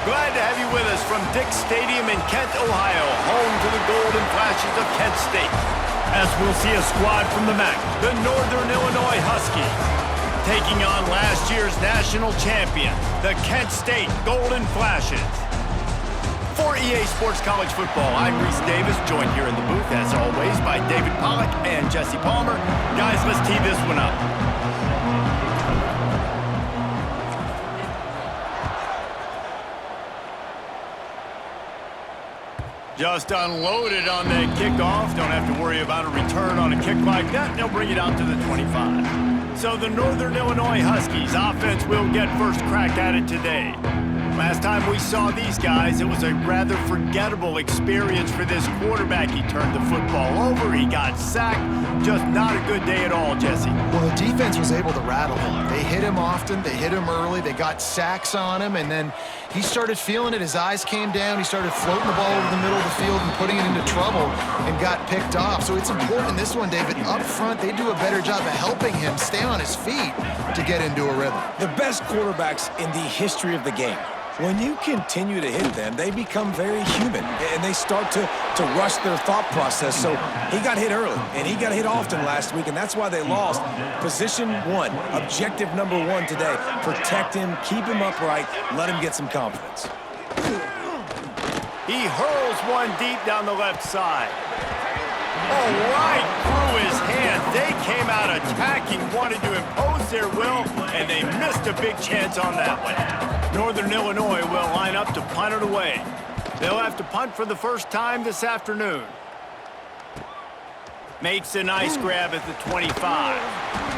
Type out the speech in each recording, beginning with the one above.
Glad to have you with us from Dick's Stadium in Kent, Ohio, home to the Golden Flashes of Kent State. As we'll see a squad from the MAC, the Northern Illinois Huskies, taking on last year's national champions, the Kent State Golden Flashes. For EA Sports College Football, I'm Reese Davis, joined here in the booth, as always, by David Pollack and Jesse Palmer. Guys, let's tee this one up. Just unloaded on the kickoff. Don't have to worry about a return on a kick like that. They'll bring it out to the 25. So the Northern Illinois Huskies offense will get first crack at it today. Last time we saw these guys, it was a rather forgettable experience for this quarterback. He turned the football over, he got sacked. Just not a good day at all, Jesse. Well, the defense was able to rattle him. They hit him often, they hit him early, they got sacks on him, and then he started feeling it. His eyes came down, he started floating the ball over the middle of the field and putting it into trouble and got picked off. So it's important in this one, David, up front, they do a better job of helping him stay on his feet to get into a rhythm. The best quarterbacks in the history of the game, when you continue to hit them, they become very human, and they start to rush their thought process. So he got hit early, and he got hit often last week, and that's why they lost. Position one, objective number one today, protect him, keep him upright, let him get some confidence. He hurls one deep down the left side. Oh, right through his hand. They came out attacking, wanted to impose their will, and they missed a big chance on that one. Northern Illinois will line up to punt it away. They'll have to punt for the first time this afternoon. Makes a nice grab at the 25.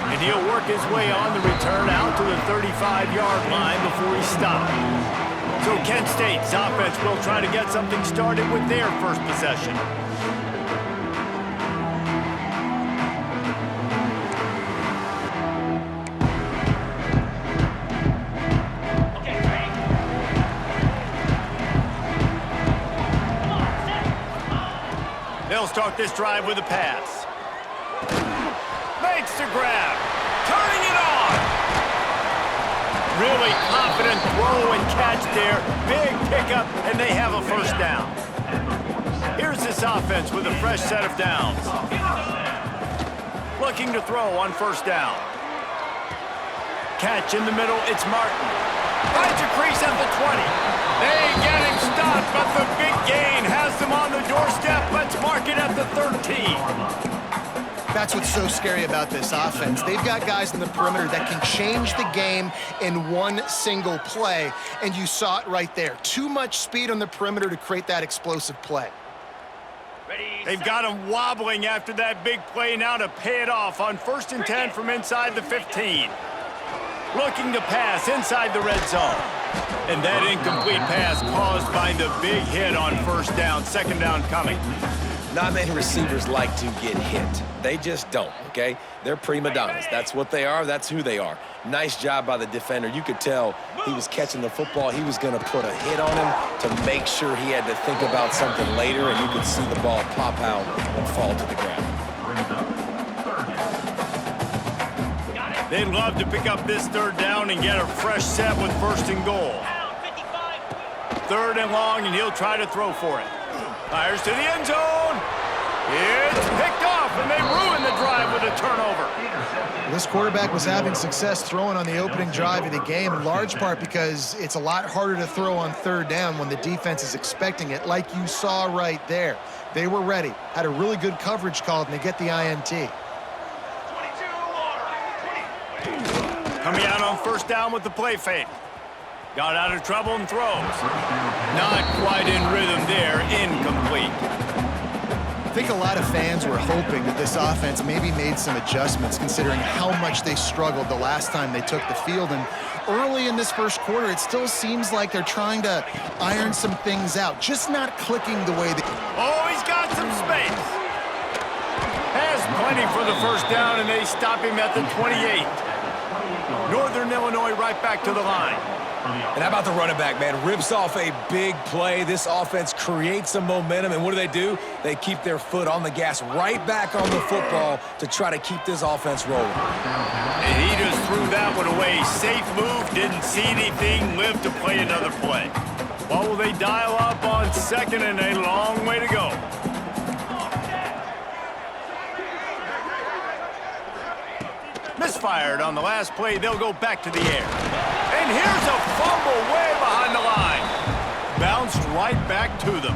And he'll work his way on the return out to the 35-yard line before he stops. So Kent State's offense will try to get something started with their first possession. They'll start this drive with a pass. Makes the grab. Turning it on. Really confident throw and catch there. Big pickup, and they have a first down. Here's this offense with a fresh set of downs. Looking to throw on first down. Catch in the middle, it's Martin. Finds a crease at the 20. They get him stopped, but the big gain has them on the doorstep. Let's mark it at the 13. That's what's so scary about this offense. They've got guys in the perimeter that can change the game in one single play, and you saw it right there. Too much speed on the perimeter to create that explosive play. They've got him wobbling after that big play now to pay it off on 1st and 10 from inside the 15. Looking to pass inside the red zone. And that incomplete pass caused by the big hit on first down. Second down coming. Not many receivers like to get hit. They just don't, okay? They're prima donnas. That's what they are. That's who they are. Nice job by the defender. You could tell he was catching the football. He was going to put a hit on him to make sure he had to think about something later, and you could see the ball pop out and fall to the ground. They'd love to pick up this third down and get a fresh set with 1st and goal. 3rd and long, and he'll try to throw for it. Fires to the end zone. It's picked off, and they ruin the drive with the turnover. This quarterback was having success throwing on the opening drive of the game, in large part because it's a lot harder to throw on third down when the defense is expecting it, like you saw right there. They were ready, had a really good coverage called, and they get the INT. Coming out on first down with the play fake. Got out of trouble and throws. Not quite in rhythm there, incomplete. I think a lot of fans were hoping that this offense maybe made some adjustments considering how much they struggled the last time they took the field. And early in this first quarter, it still seems like they're trying to iron some things out, just not clicking the way they... Oh, he's got some space. Has plenty for the first down, and they stop him at the 28. Northern Illinois right back to the line. And how about the running back, man? Rips off a big play. This offense creates some momentum, and what do? They keep their foot on the gas right back on the football to try to keep this offense rolling. And he just threw that one away. Safe move, didn't see anything, lived to play another play. What will they dial up on second, and a long way to go? Misfired on the last play. They'll go back to the air. And here's a fumble way behind the line. Bounced right back to them.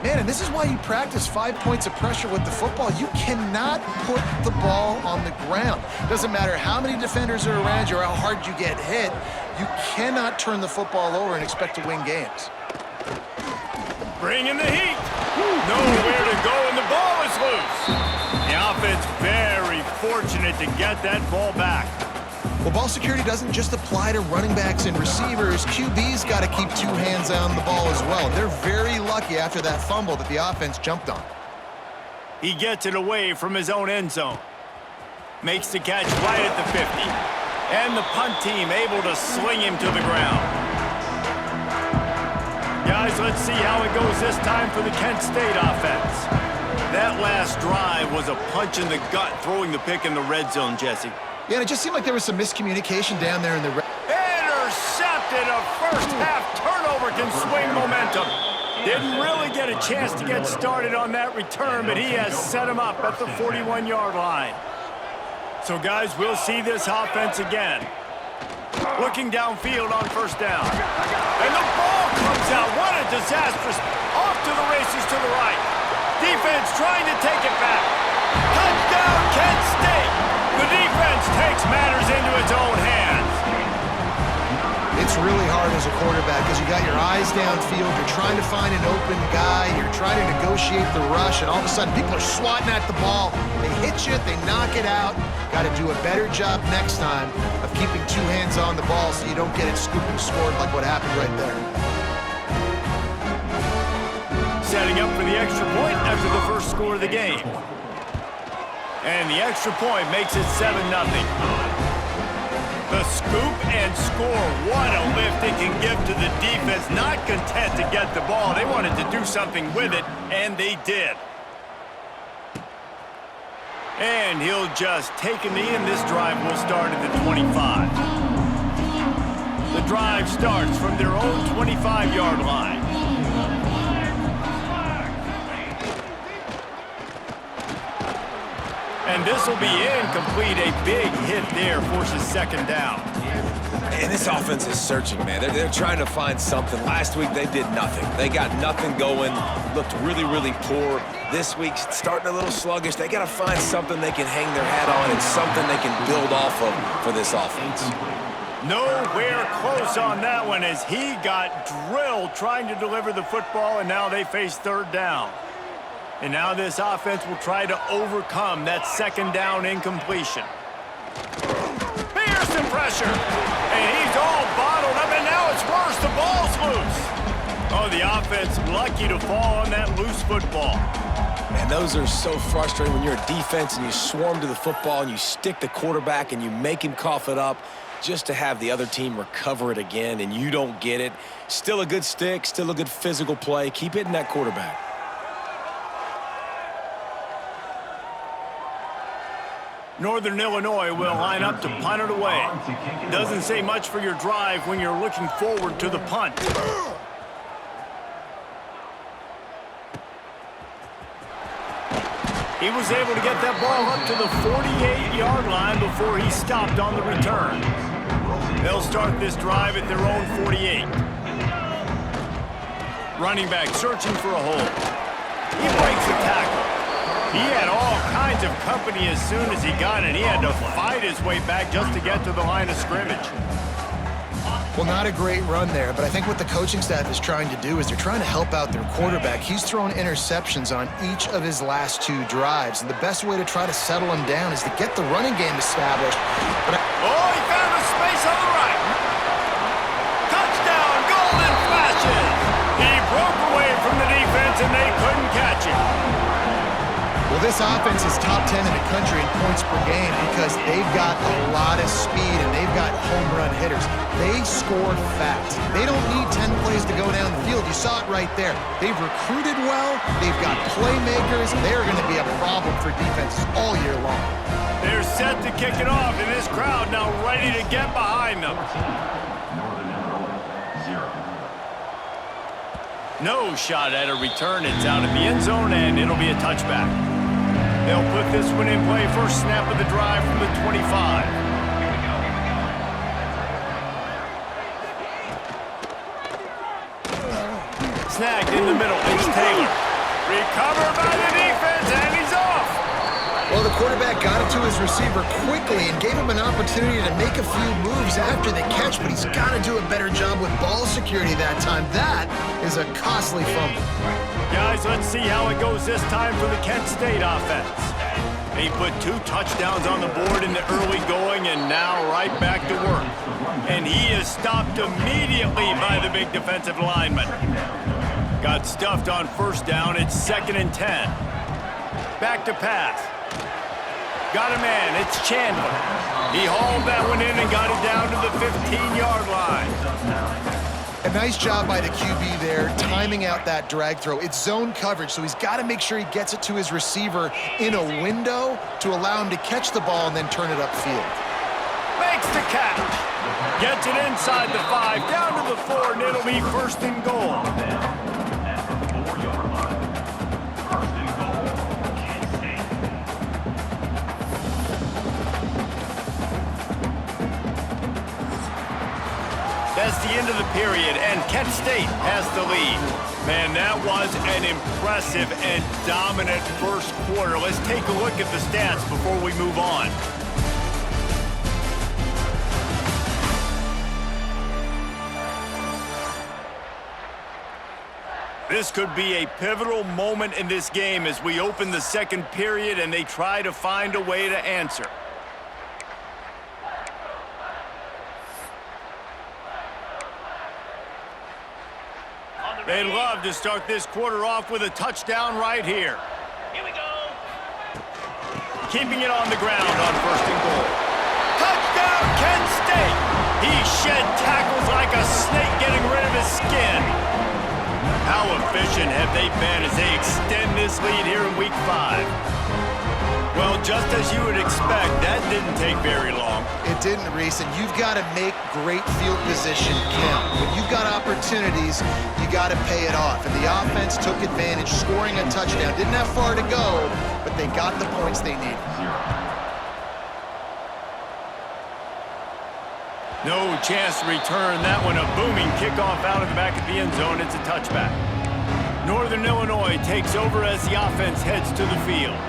Man, and this is why you practice 5 points of pressure with the football. You cannot put the ball on the ground. Doesn't matter how many defenders are around you or how hard you get hit. You cannot turn the football over and expect to win games. Bringing the heat. Nowhere to go, and the ball is loose. The offense very fortunate to get that ball back. Well, ball security doesn't just apply to running backs and receivers. QB's got to keep 2 hands on the ball as well. They're very lucky after that fumble that the offense jumped on. He gets it away from his own end zone. Makes the catch right at the 50. And the punt team able to sling him to the ground. Guys, let's see how it goes this time for the Kent State offense. That last drive was a punch in the gut, throwing the pick in the red zone, Jesse. Yeah, and it just seemed like there was some miscommunication down there in the... Intercepted. A first-half turnover can swing momentum. Didn't really get a chance to get started on that return, but he has set him up at the 41-yard line. So, guys, we'll see this offense again. Looking downfield on first down. And the ball comes out. What a disastrous... Off to the races to the right. Defense trying to take it back. Touchdown, Kent State. The defense takes matters into its own hands. It's really hard as a quarterback because you got your eyes downfield. You're trying to find an open guy. You're trying to negotiate the rush, and all of a sudden people are swatting at the ball. They hit you. They knock it out. Got to do a better job next time of keeping 2 hands on the ball so you don't get it scooped and scored like what happened right there. Setting up for the extra point after the first score of the game. And the extra point makes it 7-0. The scoop and score. What a lift it can give to the defense. Not content to get the ball. They wanted to do something with it, and they did. And he'll just take a knee, and this drive will start at the 25. The drive starts from their own 25-yard line. And this will be incomplete. A big hit there forces second down. And this offense is searching, man. They're trying to find something. Last week, they did nothing. They got nothing going, looked really, really poor. This week, starting a little sluggish. They got to find something they can hang their hat on and something they can build off of for this offense. Nowhere close on that one as he got drilled trying to deliver the football, and now they face third down. And now this offense will try to overcome that second down incompletion. Pearson pressure. And he's all bottled up, and now it's worse. The ball's loose. Oh, the offense lucky to fall on that loose football. Man, those are so frustrating when you're a defense and you swarm to the football and you stick the quarterback and you make him cough it up just to have the other team recover it again and you don't get it. Still a good stick, still a good physical play. Keep hitting that quarterback. Northern Illinois will line up to punt it away. Doesn't say much for your drive when you're looking forward to the punt. He was able to get that ball up to the 48-yard line before he stopped on the return. They'll start this drive at their own 48. Running back searching for a hole. He breaks a tackle. He had all kinds of company as soon as he got it. He had to fight his way back just to get to the line of scrimmage. Well, not a great run there, but I think what the coaching staff is trying to do is they're trying to help out their quarterback. He's thrown interceptions on each of his last 2 drives, and the best way to try to settle him down is to get the running game established. But he found a space on the right. Touchdown, golden flashes. He broke away from the defense, and they couldn't catch him. Well, this offense is top 10 in the country in points per game because they've got a lot of speed and they've got home run hitters. They score fast. They don't need 10 plays to go down the field. You saw it right there. They've recruited well. They've got playmakers. They're going to be a problem for defenses all year long. They're set to kick it off, and this crowd now ready to get behind them. No shot at a return. It's out of the end zone, and it'll be a touchback. They'll put this one in play. First snap of the drive from the 25. Snagged in the middle. It's Taylor. Recovered by the defense, and he's off. Well, the quarterback got it to his receiver quickly and gave him an opportunity to make a few moves after the catch, but he's got to do a better job with ball security that time. That is a costly fumble. Guys, let's see how it goes this time for the Kent State offense. They put 2 touchdowns on the board in the early going and now right back to work. And he is stopped immediately by the big defensive lineman. Got stuffed on first down. It's 2nd and 10. Back to pass. Got a man. It's Chandler. He hauled that one in and got it down to the 15-yard line. A nice job by the QB there, timing out that drag throw. It's zone coverage, so he's got to make sure he gets it to his receiver in a window to allow him to catch the ball and then turn it upfield. Makes the catch. Gets it inside the 5, down to the 4, and it'll be 1st and goal. That's the end of the period, and Kent State has the lead. Man, that was an impressive and dominant first quarter. Let's take a look at the stats before we move on. This could be a pivotal moment in this game as we open the second period and they try to find a way to answer. They'd love to start this quarter off with a touchdown right here. Here we go. Keeping it on the ground on 1st and goal. Touchdown, Kent State! He shed tackles like a snake getting rid of his skin. How efficient have they been as they extend this lead here in Week 5? Well, just as you would expect, that didn't take very long. It didn't, Reese, and you've got to make great field position count. When you've got opportunities, you got to pay it off. And the offense took advantage, scoring a touchdown. Didn't have far to go, but they got the points they needed. No chance to return that one. A booming kickoff out of the back of the end zone. It's a touchback. Northern Illinois takes over as the offense heads to the field.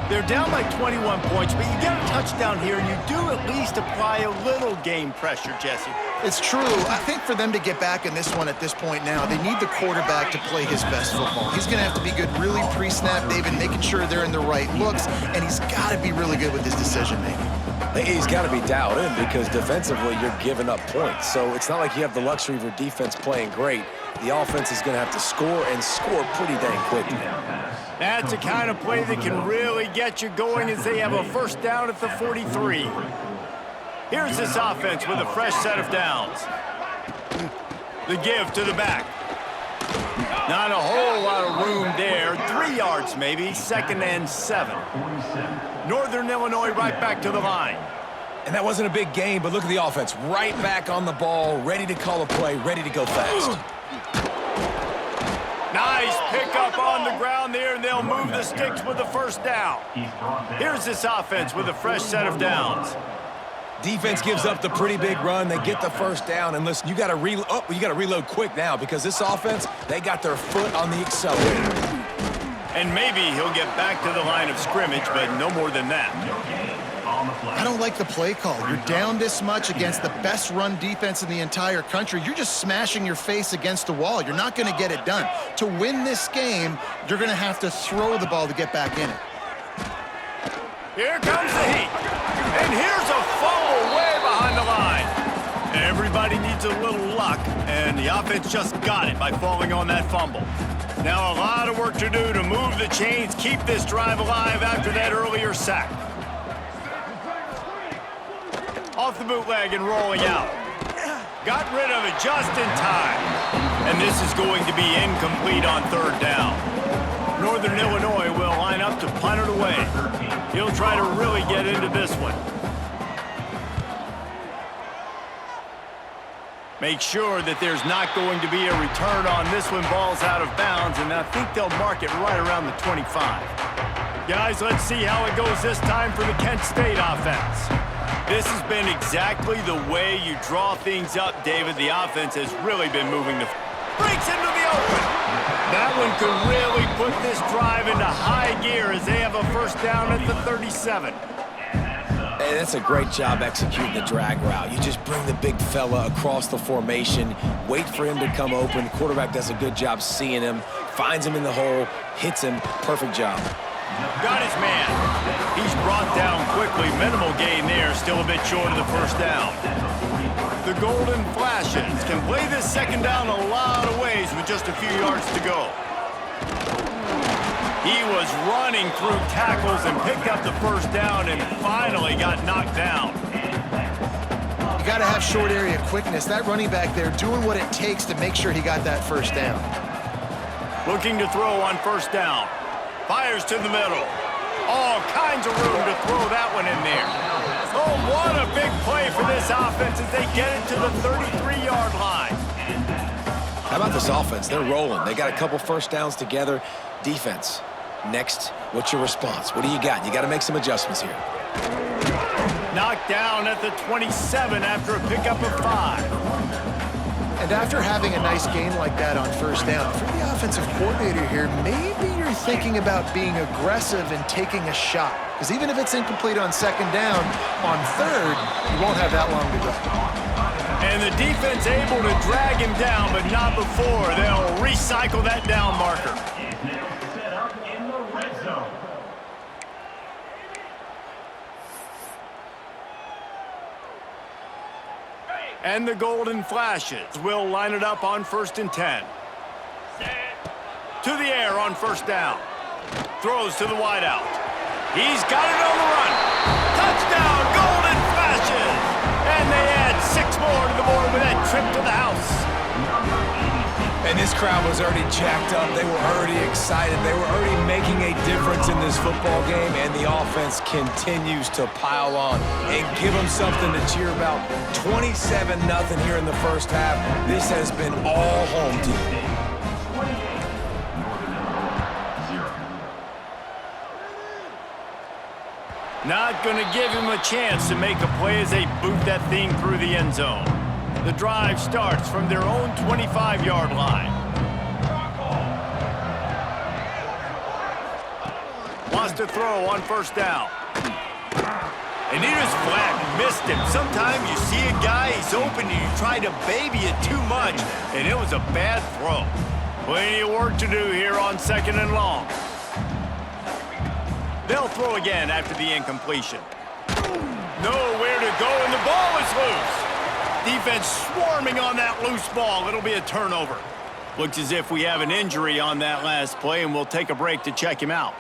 They're down by 21 points, but you get a touchdown here, and you do at least apply a little game pressure, Jesse. It's true. I think for them to get back in this one at this point now, they need the quarterback to play his best football. He's going to have to be good really pre-snap, David, making sure they're in the right looks, and he's got to be really good with his decision-making. He's got to be dialed in because defensively you're giving up points. So it's not like you have the luxury of your defense playing great. The offense is going to have to score and score pretty dang quickly. That's the kind of play that can really get you going as they have a first down at the 43. Here's this offense with a fresh set of downs. The give to the back. Not a whole lot of room there. 3 yards maybe, 2nd and 7. Northern Illinois right back to the line. And that wasn't a big game, but look at the offense. Right back on the ball, ready to call a play, ready to go fast. Nice pickup on the the ground there, and they'll move the sticks with the first down. Here's this offense with a fresh set of downs. Defense gives up the pretty big run. They get the first down. And listen, you got to reload quick now because this offense, they got their foot on the accelerator. And maybe he'll get back to the line of scrimmage, but no more than that. I don't like the play call. You're down this much against the best run defense in the entire country. You're just smashing your face against the wall. You're not going to get it done. To win this game, you're going to have to throw the ball to get back in it. Here comes the heat. And here's a fumble way behind the line. Everybody needs a little luck, and the offense just got it by falling on that fumble. Now a lot of work to do to move the chains, keep this drive alive after that earlier sack. Off the bootleg and rolling out. Got rid of it just in time. And this is going to be incomplete on third down. Northern Illinois will line up to punt it away. He'll try to really get into this one. Make sure that there's not going to be a return on this when ball's out of bounds, and I think they'll mark it right around the 25. Guys, let's see how it goes this time for the Kent State offense. This has been exactly the way you draw things up, David. The offense has really been moving the... Breaks into the open. That one could really put this drive into high gear as they have a first down at the 37. Hey, that's a great job executing the drag route. You just bring the big fella across the formation, wait for him to come open. The quarterback does a good job seeing him, finds him in the hole, hits him. Perfect job. Got his man. He's brought down quickly. Minimal gain there. Still a bit short of the first down. The Golden Flashes can play this second down a lot of ways with just a few yards to go. He was running through tackles and picked up the first down and finally got knocked down. You got to have short area quickness. That running back there doing what it takes to make sure he got that first down. Looking to throw on first down. Fires to the middle. All kinds of room to throw that one in there. Oh, what a big play for this offense as they get it to the 33-yard line. How about this offense? They're rolling. They got a couple first downs together. Defense, next, what's your response? What do you got? You got to make some adjustments here. Knocked down at the 27 after a pickup of 5. And after having a nice gain like that on first down, for the offensive coordinator here, maybe you're thinking about being aggressive and taking a shot. Because even if it's incomplete on second down, on third, you won't have that long to go. And the defense able to drag him down, but not before. They'll recycle that down marker. And the Golden Flashes will line it up on 1st and 10. To the air on first down. Throws to the wideout. He's got it on the run. Touchdown, Golden Flashes! And they add 6 more to the board with that trip to the house. And this crowd was already jacked up. They were already excited. They were already making a difference in this football game, and the offense continues to pile on and give them something to cheer about. 27-0 here in the first half. This has been all home team. Not going to give him a chance to make a play as they boot that thing through the end zone. The drive starts from their own 25-yard line. Wants to throw on first down. And he just flat missed him. Sometimes you see a guy, he's open, and you try to baby it too much, and it was a bad throw. Plenty of work to do here on 2nd and long. They'll throw again after the incompletion. Nowhere to go, and the ball is loose. Defense swarming on that loose ball. It'll be a turnover. Looks as if we have an injury on that last play, and we'll take a break to check him out.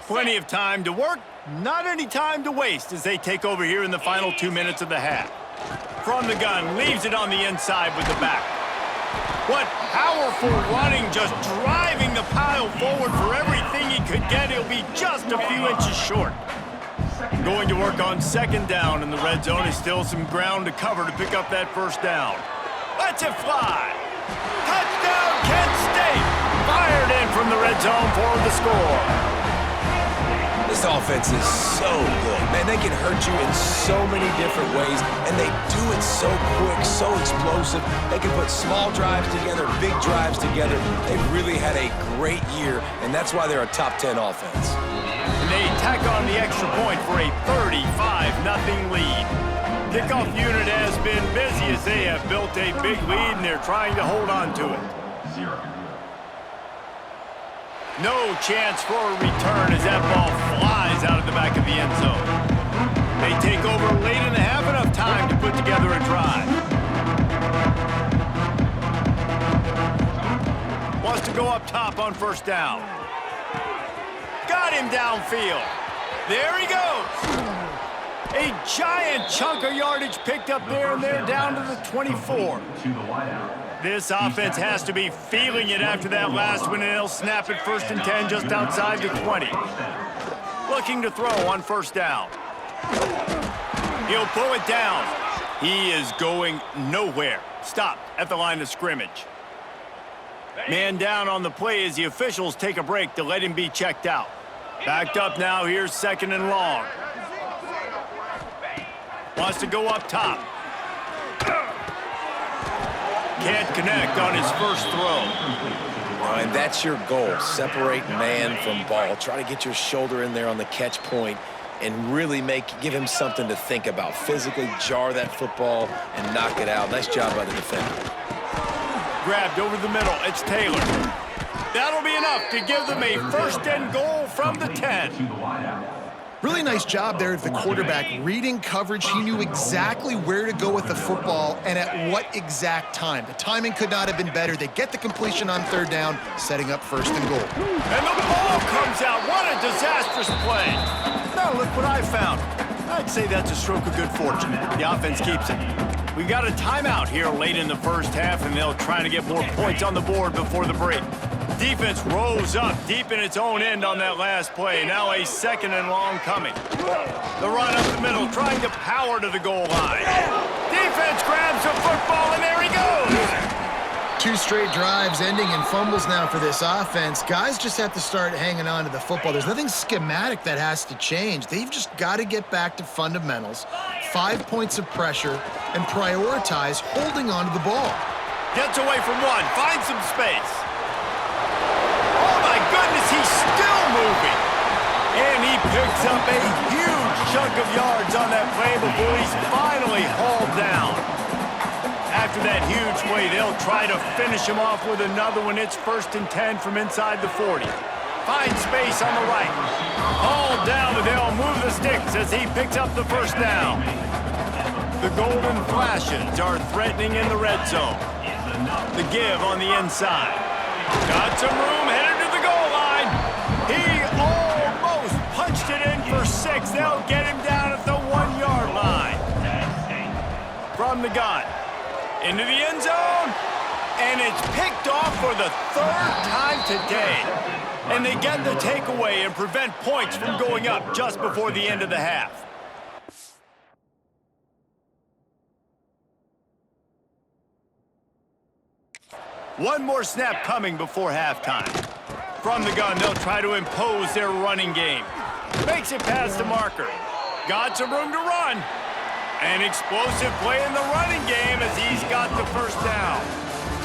Plenty of time to work, not any time to waste as they take over here in the final 2 minutes of the half. From the gun, leaves it on the inside with the back. What powerful running, just driving the pile forward for everything he could get. He'll be just a few inches short. Going to work on second down in the red zone. Is still some ground to cover to pick up that first down. Lets it fly. Touchdown, Kent State. Fired in from the red zone for the score. This offense is so good. Man, they can hurt you in so many different ways, and they do it so quick, so explosive. They can put small drives together, big drives together. They've really had a great year, and that's why they're a top 10 offense. And they tack on the extra point for a 35-0 lead. Kickoff unit has been busy as they have built a big lead, and they're trying to hold on to it. No chance for a return as that ball flies out of the back of the end zone. They take over late in the half, enough time to put together a drive. Wants to go up top on first down. Got him downfield. There he goes. A giant chunk of yardage picked up there, and they're down to the 24. This offense has to be feeling it after that last one, and they'll snap it 1st and 10 just outside the 20. Looking to throw on first down. He'll pull it down. He is going nowhere. Stopped at the line of scrimmage. Man down on the play as the officials take a break to let him be checked out. Backed up now, here's 2nd and long. Wants to go up top. Can't connect on his first throw. And that's your goal. Separate man from ball. Try to get your shoulder in there on the catch point and really give him something to think about. Physically jar that football and knock it out. Nice job by the defender. Grabbed over the middle. It's Taylor. That'll be enough to give them a 1st and goal from the 10. Really nice job there of the quarterback. Reading coverage, he knew exactly where to go with the football and at what exact time. The timing could not have been better. They get the completion on 3rd down, setting up 1st and goal. And the ball comes out. What a disastrous play. Now look what I found. I'd say that's a stroke of good fortune. The offense keeps it. We've got a timeout here late in the first half, and they'll try to get more points on the board before the break. Defense rose up deep in its own end on that last play. Now a 2nd and long coming. The run up the middle, trying to power to the goal line. Defense grabs the football, and there he goes. 2 straight drives ending in fumbles now for this offense. Guys just have to start hanging on to the football. There's nothing schematic that has to change. They've just got to get back to fundamentals, 5 points of pressure, and prioritize holding on to the ball. Gets away from one, finds some space. Oh my goodness, he's still moving. And he picks up a huge chunk of yards on that play before he's finally hauled down. After that huge play, they'll try to finish him off with another one. It's 1st and 10 from inside the 40. Finds space on the right. Hauled down, but they'll move the sticks as he picks up the first down. The Golden Flashes are threatening in the red zone. The give on the inside. Got some room, headed to the goal line. He almost punched it in for 6. They'll get him down at the 1-yard line. From the gun. Into the end zone. And it's picked off for the 3rd time today. And they get the takeaway and prevent points from going up just before the end of the half. One more snap coming before halftime. From the gun, they'll try to impose their running game. Makes it past the marker. Got some room to run. An explosive play in the running game as he's got the first down.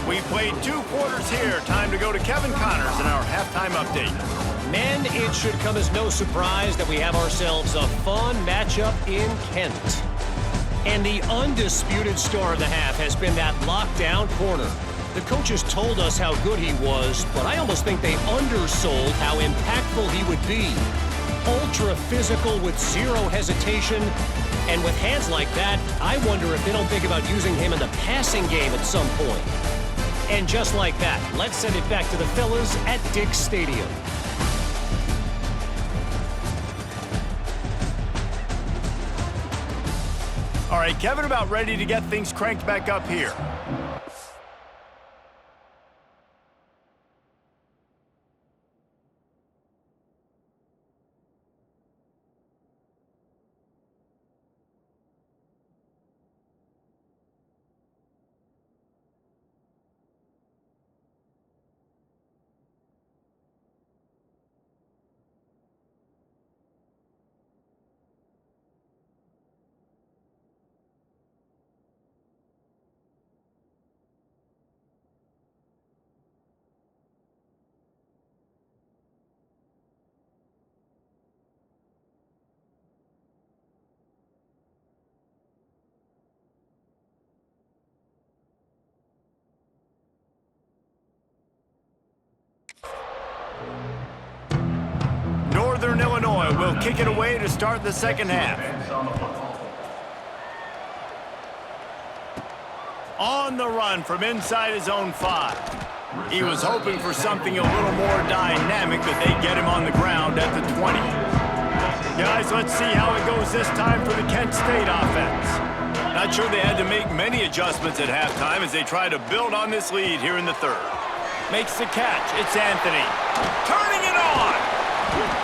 We've played 2 quarters here. Time to go to Kevin Connors in our halftime update. Men, it should come as no surprise that we have ourselves a fun matchup in Kent. And the undisputed star of the half has been that lockdown corner. The coaches told us how good he was, but I almost think they undersold how impactful he would be. Ultra physical with 0 hesitation. And with hands like that, I wonder if they don't think about using him in the passing game at some point. And just like that, let's send it back to the fellas at Dick's Stadium. All right, Kevin, about ready to get things cranked back up here. kick it away to start the second half. On the run from inside his own 5. He was hoping for something a little more dynamic, but they get him on the ground at the 20. Guys, let's see how it goes this time for the Kent State offense. Not sure they had to make many adjustments at halftime as they try to build on this lead here in the third. Makes the catch. It's Anthony. Turning it on.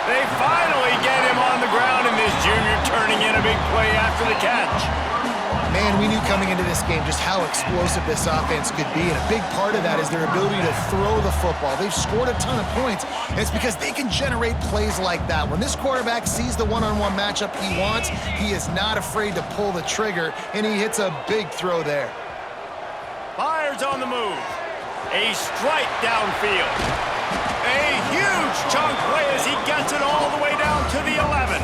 They finally get him on the ground, and this junior turning in a big play after the catch. Man, we knew coming into this game just how explosive this offense could be, and a big part of that is their ability to throw the football. They've scored a ton of points, and it's because they can generate plays like that. When this quarterback sees the one-on-one matchup he wants, he is not afraid to pull the trigger, and he hits a big throw there. Fires on the move. A strike downfield. A huge chunk play as he gets it all the way down to the 11.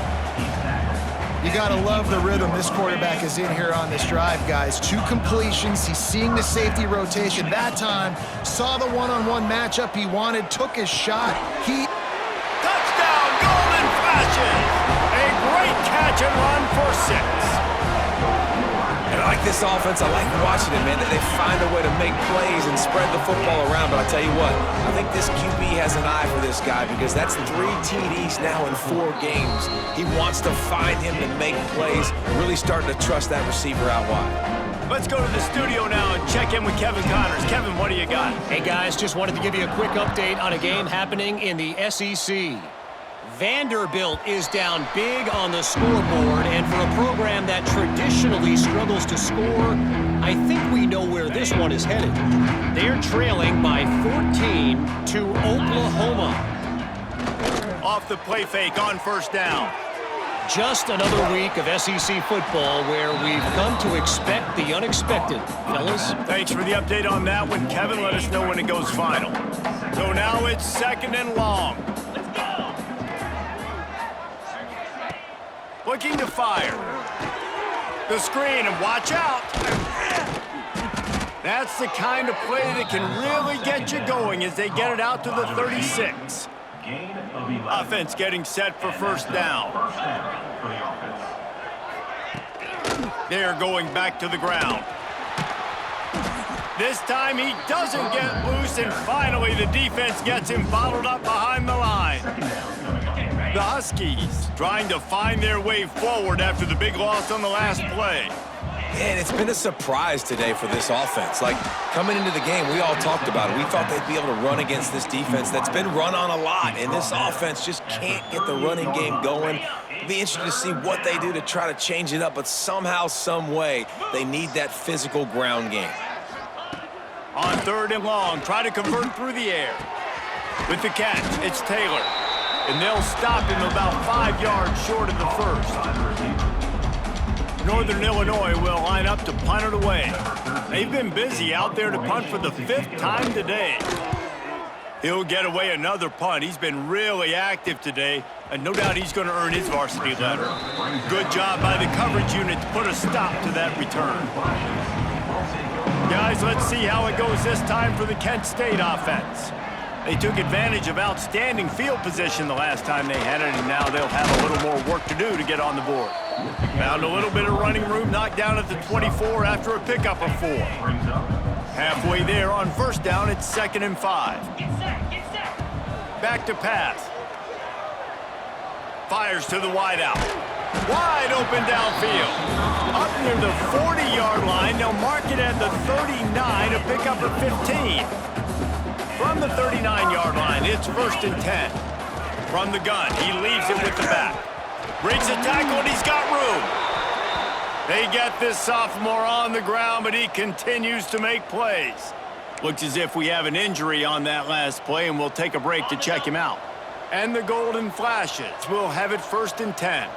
You gotta love the rhythm this quarterback is in here on this drive, guys. 2 completions, he's seeing the safety rotation. That time, saw the one-on-one matchup he wanted, took his shot. Touchdown, Golden Flashes! A great catch and run for 6. And I like this offense. I like watching it, man. They find a way to make plays and spread the football around. But I tell you what, I think this QB has an eye for this guy because that's 3 TDs now in 4 games. He wants to find him to make plays, really starting to trust that receiver out wide. Let's go to the studio now and check in with Kevin Connors. Kevin, what do you got? Hey, guys, just wanted to give you a quick update on a game happening in the SEC. Vanderbilt is down big on the scoreboard, and for a program that traditionally struggles to score, I think we know where this one is headed. They're trailing by 14 to Oklahoma. Off the play fake on first down. Just another week of SEC football where we've come to expect the unexpected, fellas. Thanks for the update on that one, Kevin. Let us know when it goes final. So now it's 2nd and long. Looking to fire. The screen, and watch out. That's the kind of play that can really get you going as they get it out to the 36. Offense getting set for first down. They're going back to the ground. This time he doesn't get loose, and finally the defense gets him bottled up behind the line. The Huskies trying to find their way forward after the big loss on the last play. Man, it's been a surprise today for this offense. Like, coming into the game, we all talked about it. We thought they'd be able to run against this defense that's been run on a lot, and this offense just can't get the running game going. It'll be interesting to see what they do to try to change it up, but somehow, some way, they need that physical ground game. On 3rd and long, try to convert through the air. With the catch, it's Taylor. And they'll stop him about 5 yards short of the first. Northern Illinois will line up to punt it away. They've been busy out there to punt for the 5th time today. He'll get away another punt. He's been really active today, and no doubt he's going to earn his varsity letter. Good job by the coverage unit to put a stop to that return. Guys, let's see how it goes this time for the Kent State offense. They took advantage of outstanding field position the last time they had it, and now they'll have a little more work to do to get on the board. Found a little bit of running room, knocked down at the 24 after a pickup of 4. Halfway there on first down, it's 2nd and 5. Back to pass. Fires to the wideout. Wide open downfield. Up near the 40-yard line, they'll mark it at the 39, a pickup of 15. From the 39-yard line, it's 1st and 10. From the gun, he leaves it with the back. Breaks a tackle, and he's got room. They get this sophomore on the ground, but he continues to make plays. Looks as if we have an injury on that last play, and we'll take a break to check him out. And the Golden Flashes will have it 1st and 10.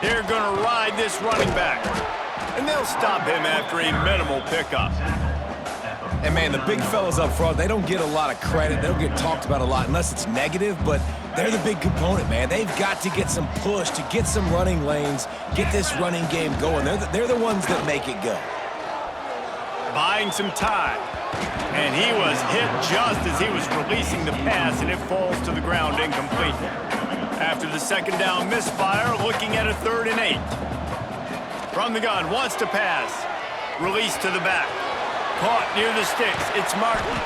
They're going to ride this running back, and they'll stop him after a minimal pickup. And, man, the big fellas up front, they don't get a lot of credit. They don't get talked about a lot unless it's negative, but they're the big component, man. They've got to get some push, to get some running lanes, get this running game going. They're the ones that make it go. Buying some time. And he was hit just as he was releasing the pass, and it falls to the ground incomplete. After the second down misfire, looking at a 3rd and 8. From the gun, wants to pass. Release to the back. Caught near the sticks. It's Martin.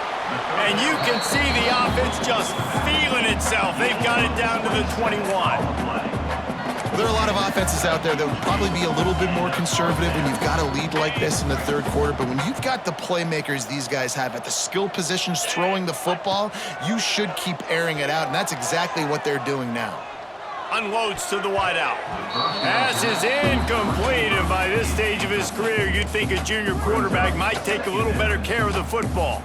And you can see the offense just feeling itself. They've got it down to the 21. There are a lot of offenses out there that would probably be a little bit more conservative when you've got a lead like this in the 3rd quarter. But when you've got the playmakers these guys have at the skill positions throwing the football, you should keep airing it out. And that's exactly what they're doing now. Unloads to the wideout. Pass is incomplete, and by this stage of his career, you'd think a junior quarterback might take a little better care of the football.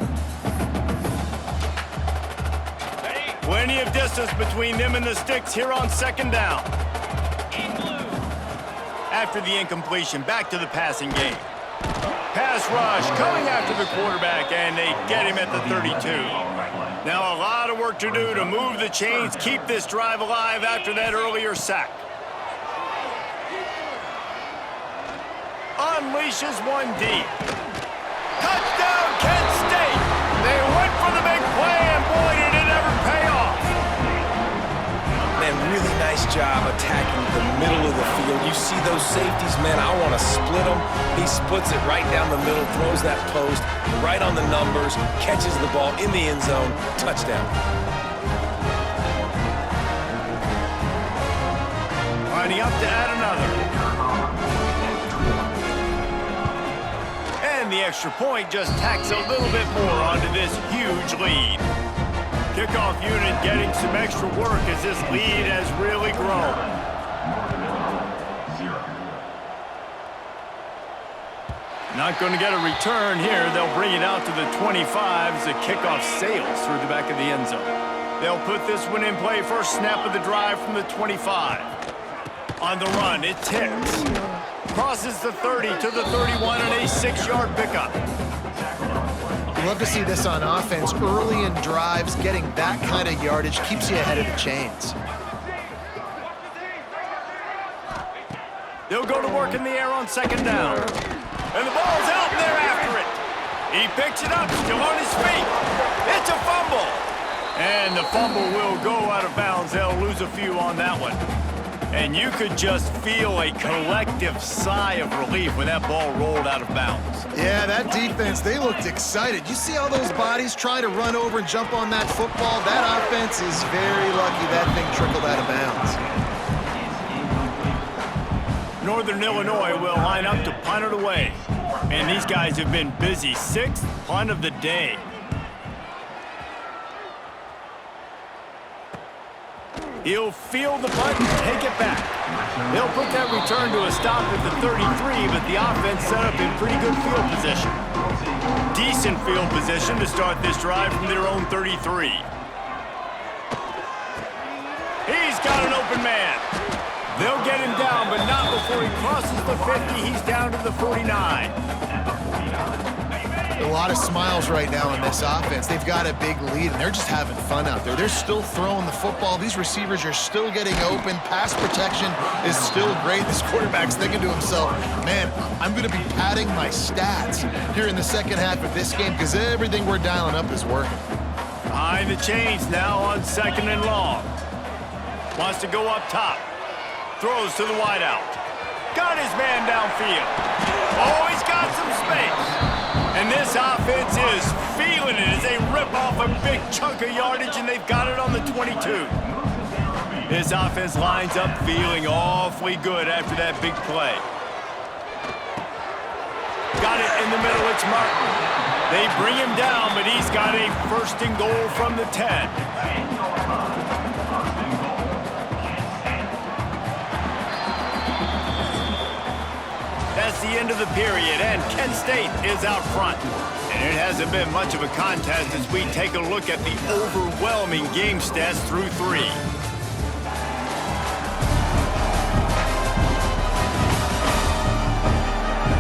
Plenty of distance between them and the sticks here on 2nd down. After the incompletion, back to the passing game. Pass rush coming after the quarterback, and they get him at the 32. Now a lot of work to do to move the chains, keep this drive alive after that earlier sack. Unleashes one deep. Touchdown, Kent State! They went for the big play, and boy, did it ever pay off. Man, really nice job attacking the middle of the field. You see those safeties, man, I want to split them. He splits it right down the middle, throws that post right on the numbers, catches the ball in the end zone, touchdown. Lining up to add another. And the extra point just tacks a little bit more onto this huge lead. Kickoff unit getting some extra work as this lead has really grown. Not going to get a return here. They'll bring it out to the 25 as the kickoff sails through the back of the end zone. They'll put this one in play. First snap of the drive from the 25. On the run, it ticks. Crosses the 30 to the 31 and a 6-yard pickup. Love to see this on offense. Early in drives, getting that kind of yardage keeps you ahead of the chains. They'll go to work in the air on 2nd down. And the ball's out, and they're after it. He picks it up, still on his feet. It's a fumble. And the fumble will go out of bounds. They'll lose a few on that one. And you could just feel a collective sigh of relief when that ball rolled out of bounds. Yeah, that defense, they looked excited. You see all those bodies trying to run over and jump on that football? That offense is very lucky that thing trickled out of bounds. Northern Illinois will line up to punt it away. And these guys have been busy. 6th punt of the day. He'll field the punt and take it back. They'll put that return to a stop at the 33, but the offense set up in pretty good field position. Decent field position to start this drive from their own 33. He's got an open man. They'll get him down, but not before he crosses the 50. He's down to the 49. A lot of smiles right now on this offense. They've got a big lead, and they're just having fun out there. They're still throwing the football. These receivers are still getting open. Pass protection is still great. This quarterback's thinking to himself, man, I'm going to be padding my stats here in the second half of this game because everything we're dialing up is working. Behind the chains now on 2nd and long. Wants to go up top. Throws to the wideout. Got his man downfield. Oh, he's got some space. And this offense is feeling it as they rip off a big chunk of yardage, and they've got it on the 22. This offense lines up feeling awfully good after that big play. Got it in the middle, it's Martin. They bring him down, but he's got a 1st and goal from the 10. That's the end of the period, and Kent State is out front. And it hasn't been much of a contest as we take a look at the overwhelming game stats through 3.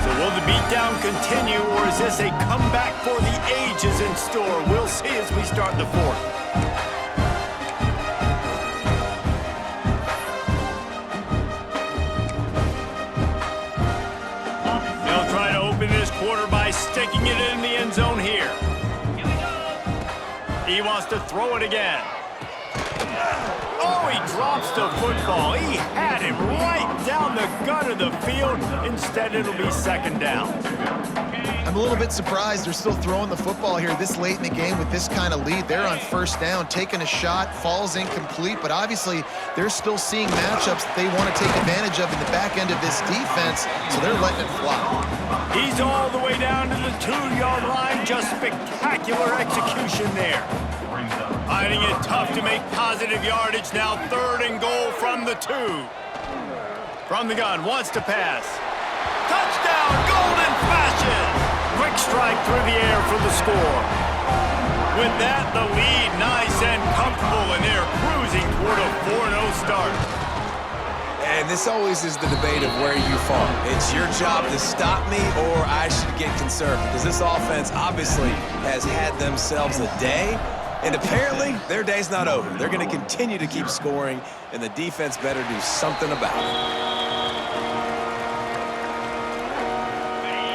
So will the beatdown continue, or is this a comeback for the ages in store? We'll see as we start the 4th. Quarter by sticking it in the end zone here. He wants to throw it again. Oh, he drops the football. He had him right down the gut of the field. Instead, it'll be second down. I'm a little bit surprised they're still throwing the football here this late in the game with this kind of lead. They're on first down, taking a shot, falls incomplete, but obviously they're still seeing matchups that they want to take advantage of in the back end of this defense, so they're letting it fly. He's all the way down to the 2-yard line. Just spectacular execution there. Finding it tough to make positive yardage now. 3rd and goal from the 2. From the gun, wants to pass. Touchdown, Golden Flashes! Quick strike through the air for the score. With that, the lead nice and comfortable, and they're cruising toward a 4-0 start. And this always is the debate of where you fall. It's your job to stop me, or I should get conservative, because this offense obviously has had themselves a day, and apparently their day's not over. They're going to continue to keep scoring, and the defense better do something about it.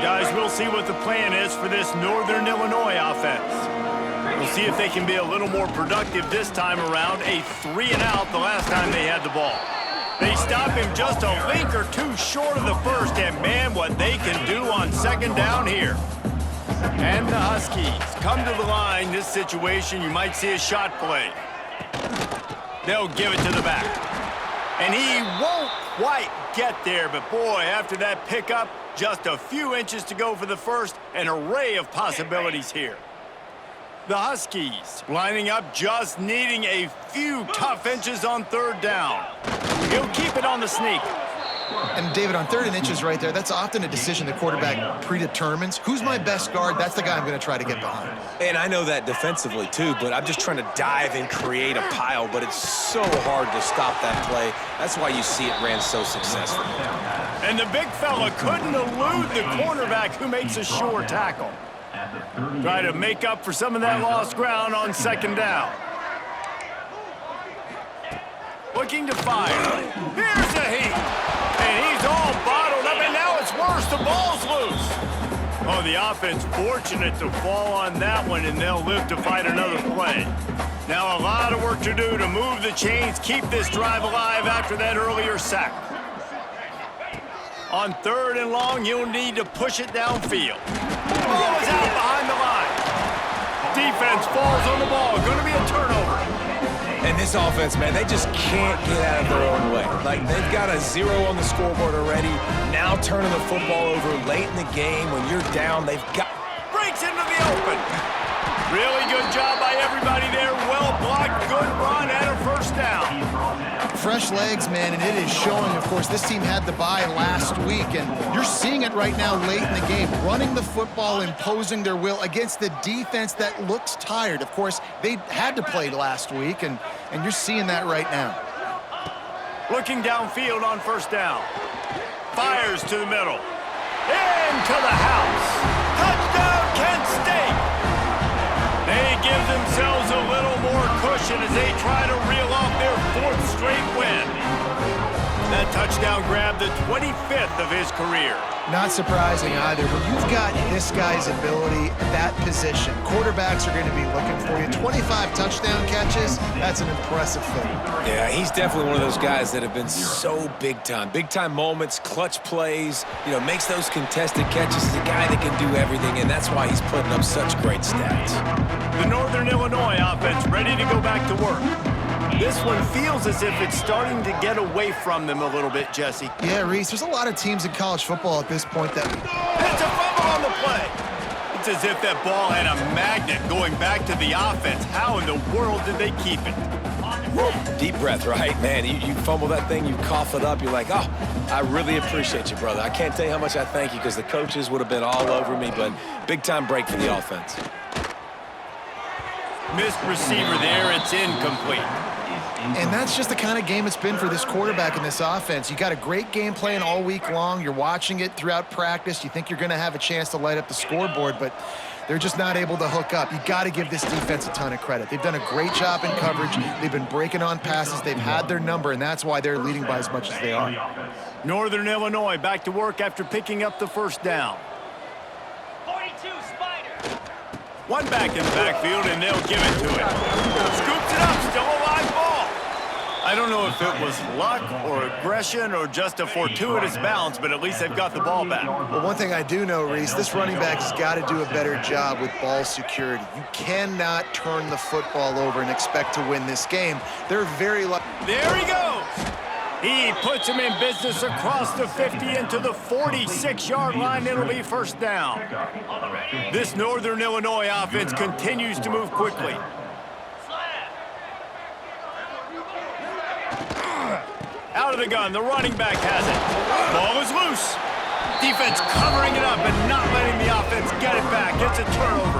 Guys, we'll see what the plan is for this Northern Illinois offense. We'll see if they can be a little more productive this time around. A 3-and-out the last time they had the ball. They stop him just a link or two short of the first, and man, what they can do on second down here. And the Huskies come to the line. This situation, you might see a shot play. They'll give it to the back. And he won't quite get there, but boy, after that pickup, just a few inches to go for the first. An array of possibilities here. The Huskies lining up, just needing a few tough inches on 3rd down. He'll keep it on the sneak. And David, on 3rd and inches right there, that's often a decision the quarterback predetermines. Who's my best guard? That's the guy I'm going to try to get behind. And I know that defensively too, but I'm just trying to dive and create a pile, but it's so hard to stop that play. That's why you see it ran so successful. And the big fella couldn't elude the cornerback who makes a sure tackle. Try to make up for some of that lost ground on second down. Looking to fire. Here's a heat. And he's all bottled up, and now it's worse. The ball's loose. Oh, the offense fortunate to fall on that one, and they'll live to fight another play. Now a lot of work to do to move the chains, keep this drive alive after that earlier sack. On 3rd and long, you'll need to push it downfield. Ball is out behind the line. Defense falls on the ball. Going to be a turnover. And this offense, man, they just can't get out of their own way. Like, they've got a 0 on the scoreboard already. Now turning the football over late in the game. When you're down, they've got... Breaks into the open. Really good job by everybody there. Well blocked. Good run and a first down. Fresh legs, man, and it is showing. Of course, this team had the bye last week, and you're seeing it right now late in the game. Running the football, imposing their will against the defense that looks tired. Of course, they had to play last week, and you're seeing that right now. Looking downfield on first down. Fires to the middle. Into the house. Touchdown, Kent State. They give themselves a little more cushion as they try to reel off their 4th straight win. That touchdown grabbed the 25th of his career. Not surprising either. When you've got this guy's ability at that position, quarterbacks are going to be looking for you. 25 touchdown catches, that's an impressive thing. Yeah, he's definitely one of those guys that have been so big time. Big time moments, clutch plays, you know, makes those contested catches. He's a guy that can do everything, and that's why he's putting up such great stats. The Northern Illinois offense ready to go back to work. This one feels as if it's starting to get away from them a little bit, Jesse. Yeah, Reese, there's a lot of teams in college football at this point that... It's a fumble on the play. It's as if that ball had a magnet going back to the offense. How in the world did they keep it? Deep breath, right? Man, you fumble that thing, you cough it up, you're like, oh, I really appreciate you, brother. I can't tell you how much I thank you because the coaches would have been all over me, but big-time break for the offense. Missed receiver there. It's incomplete. And that's just the kind of game it's been for this quarterback in this offense. You got a great game plan all week long. You're watching it throughout practice. You think you're going to have a chance to light up the scoreboard, but they're just not able to hook up. You got to give this defense a ton of credit. They've done a great job in coverage. They've been breaking on passes. They've had their number, and that's why they're leading by as much as they are. Northern Illinois back to work after picking up the first down. 42 Spider. One back in the backfield, and they'll give it to him. Scoops it up, still a live ball. I don't know if it was luck or aggression or just a fortuitous bounce, but at least they've got the ball back. Well, one thing I do know, Reese, this running back has got to do a better job with ball security. You cannot turn the football over and expect to win this game. They're very lucky. There he goes. He puts him in business across the 50 into the 46-yard line. It'll be first down. This Northern Illinois offense continues to move quickly. Out of the gun, the running back has it. Ball is loose. Defense covering it up and not letting the offense get it back. It's a turnover.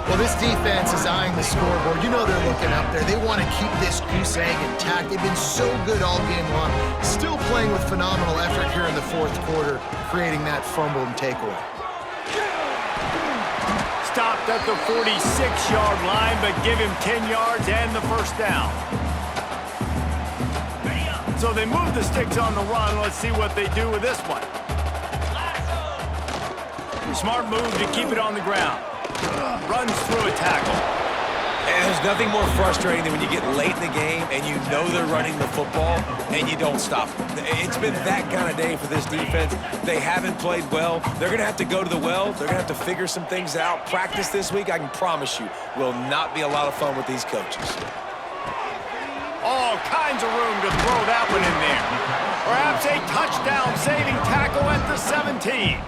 Well, this defense is eyeing the scoreboard. You know they're looking up there. They want to keep this goose egg intact. They've been so good all game long. Still playing with phenomenal effort here in the fourth quarter, creating that fumble and takeaway. Stopped at the 46-yard line, but give him 10 yards and the first down. So they move the sticks on the run. Let's see what they do with this one. Smart move to keep it on the ground. Runs through a tackle. And there's nothing more frustrating than when you get late in the game and you know they're running the football and you don't stop them. It's been that kind of day for this defense. They haven't played well. They're going to have to go to the well. They're going to have to figure some things out. Practice this week, I can promise you, will not be a lot of fun with these coaches. All kinds of room to throw that one in there. Perhaps a touchdown-saving tackle at the 17.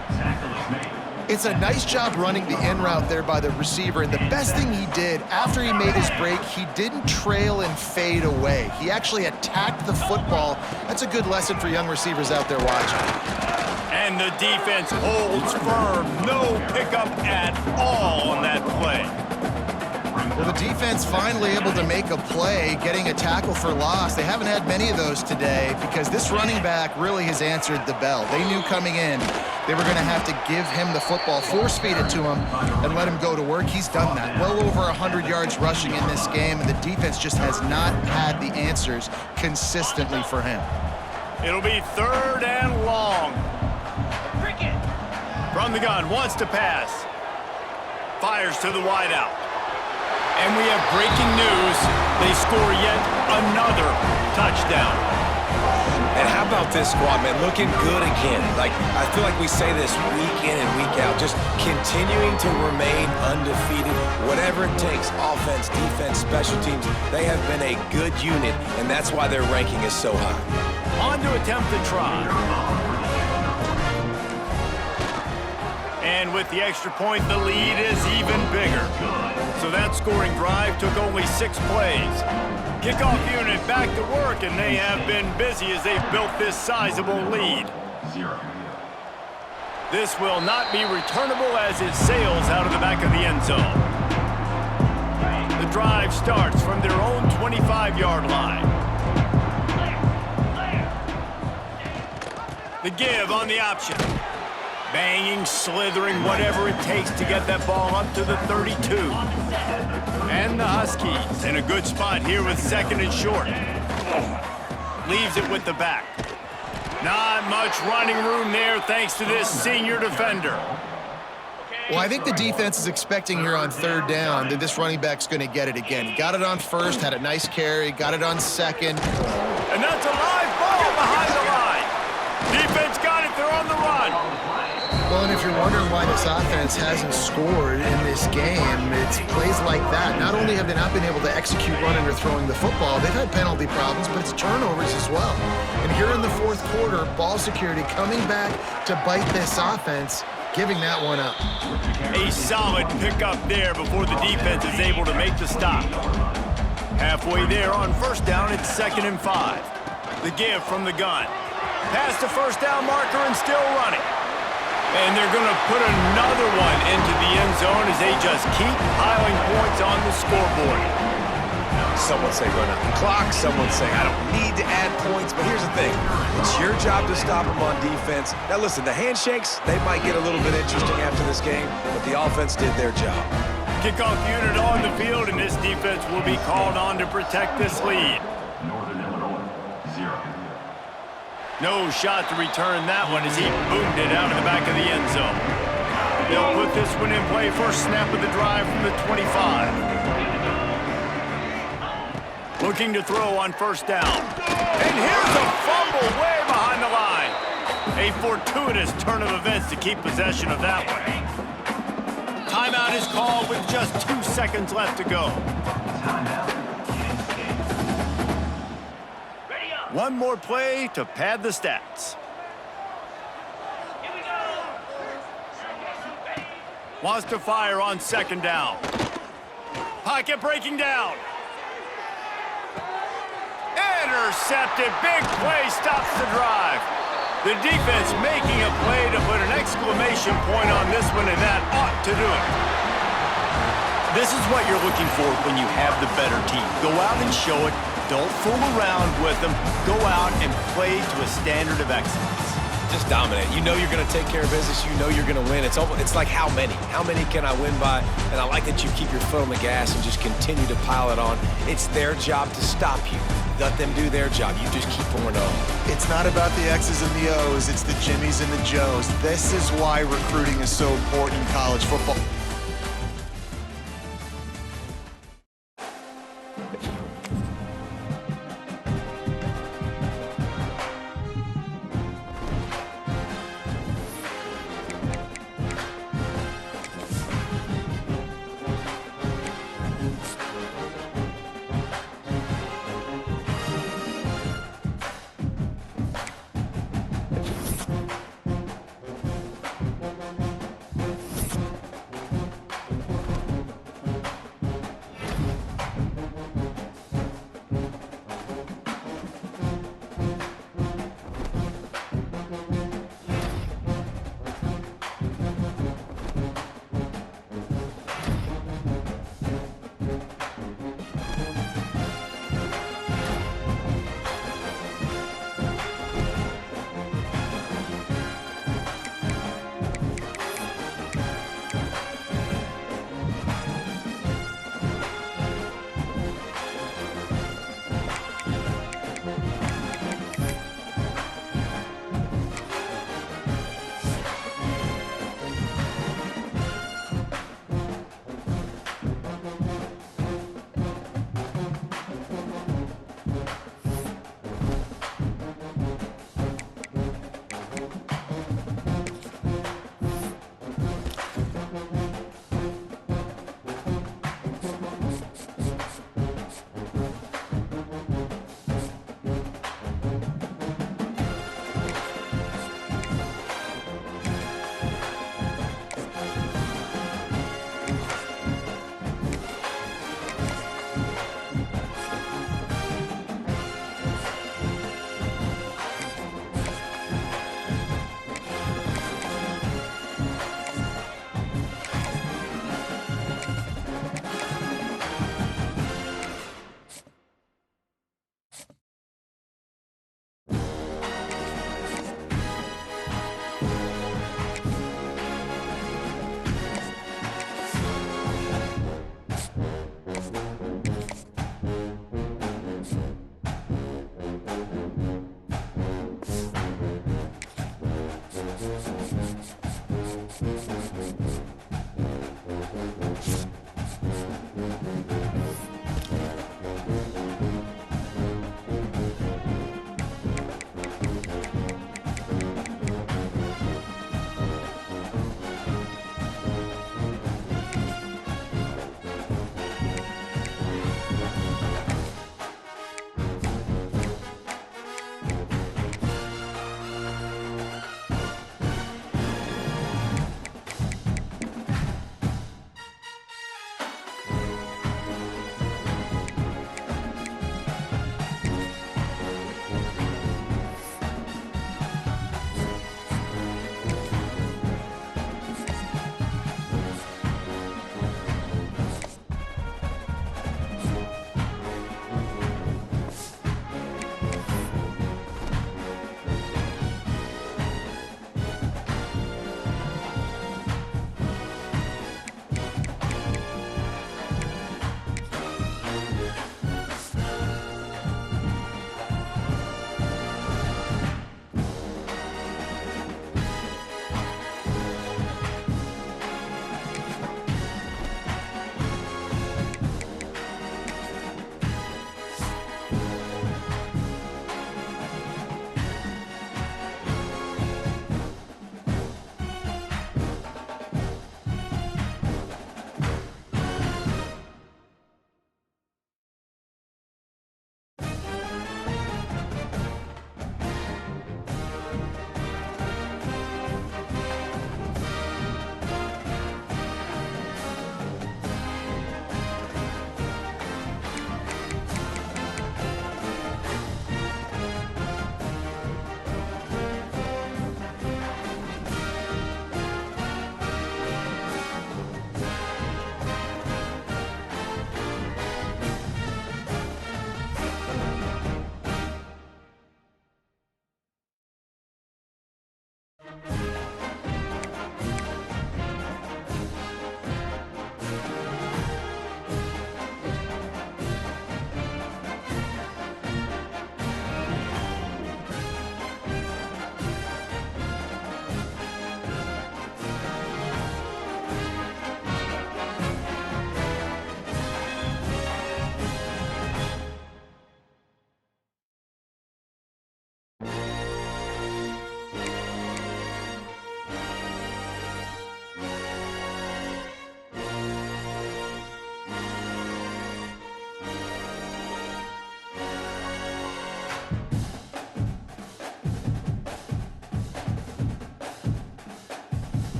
It's a nice job running the in route there by the receiver, and the best thing he did after he made his break, he didn't trail and fade away. He actually attacked the football. That's a good lesson for young receivers out there watching. And the defense holds firm. No pickup at all on that play. Well, the defense finally able to make a play, getting a tackle for loss. They haven't had many of those today because this running back really has answered the bell. They knew coming in they were going to have to give him the football, force-feed it to him, and let him go to work. He's done that. Well over 100 yards rushing in this game, and the defense just has not had the answers consistently for him. It'll be third and long. From the gun, wants to pass. Fires to the wideout. And we have breaking news. They score yet another touchdown. And how about this squad, man? Looking good again. I feel like we say this week in and week out, just continuing to remain undefeated. Whatever it takes, offense, defense, special teams, they have been a good unit, and that's why their ranking is so high. On to attempt the try. And with the extra point, the lead is even bigger. So that scoring drive took only 6 plays. Kickoff unit back to work, and they have been busy as they've built this sizable lead. This will not be returnable as it sails out of the back of the end zone. The drive starts from their own 25-yard line. The give on the option. Banging, slithering, whatever it takes to get that ball up to the 32. And the Huskies in a good spot here with second and short. Leaves it with the back. Not much running room there thanks to this senior defender. Well, I think the defense is expecting here on third down that this running back's going to get it again. He got it on first, had a nice carry, got it on second. And that's a live ball behind the line. Defense got it, they're on the run. Well, and if you're wondering why this offense hasn't scored in this game, it's plays like that. Not only have they not been able to execute running or throwing the football, they've had penalty problems, but it's turnovers as well. And here in the fourth quarter, ball security coming back to bite this offense, giving that one up. A solid pickup there before the defense is able to make the stop. Halfway there on first down, it's 2nd and 5. The give from the gun. Past the first down marker and still running. And they're going to put another one into the end zone as they just keep piling points on the scoreboard. Someone say run out the clock. Someone say I don't need to add points. But here's the thing. It's your job to stop them on defense. Now listen, the handshakes, they might get a little bit interesting after this game, but the offense did their job. Kickoff unit on the field, and this defense will be called on to protect this lead. No shot to return that one as he boomed it out of the back of the end zone. They'll put this one in play, first snap of the drive from the 25. Looking to throw on first down. And here's a fumble way behind the line. A fortuitous turn of events to keep possession of that one. Timeout is called with just 2 seconds left to go. One more play to pad the stats. Here we go. Wants to fire on second down. Pocket breaking down. Intercepted. Big play stops the drive. The defense making a play to put an exclamation point on this one, and that ought to do it. This is what you're looking for when you have the better team. Go out and show it. Don't fool around with them. Go out and play to a standard of excellence. Just dominate. You know you're going to take care of business. You know you're going to win. It's like how many? How many can I win by? And I like that you keep your foot on the gas and just continue to pile it on. It's their job to stop you. Let them do their job. You just keep pouring on. It's not about the X's and the O's. It's the Jimmies and the Joes. This is why recruiting is so important in college football.